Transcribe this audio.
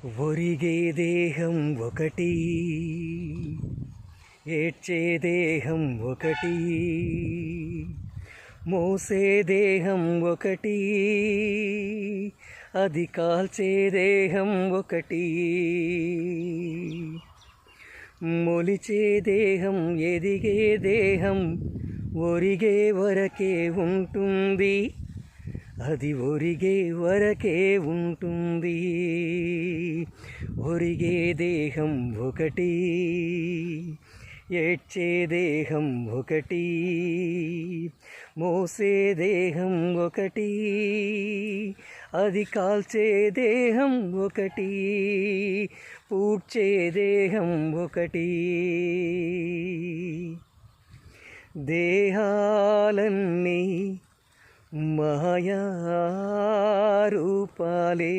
ఒరిగే దేహం ఒకటి, ఏడ్చే దేహం ఒకటి, మోసే దేహం ఒకటి, అది కాల్చే దేహం ఒకటి. మొలిచే దేహం, ఎదిగే దేహం ఒరిగే వరకే ఉంటుంది, అది ఒరిగే వరకే ఉంటుంది. ఒరిగే దేహం ఒకటి, ఏడ్చే దేహం ఒకటి, మోసే దేహం ఒకటి, అది కాల్చే దేహం ఒకటి, పూడ్చే దేహం ఒకటి. దేహాలన్నీ మాయా రూపాలే.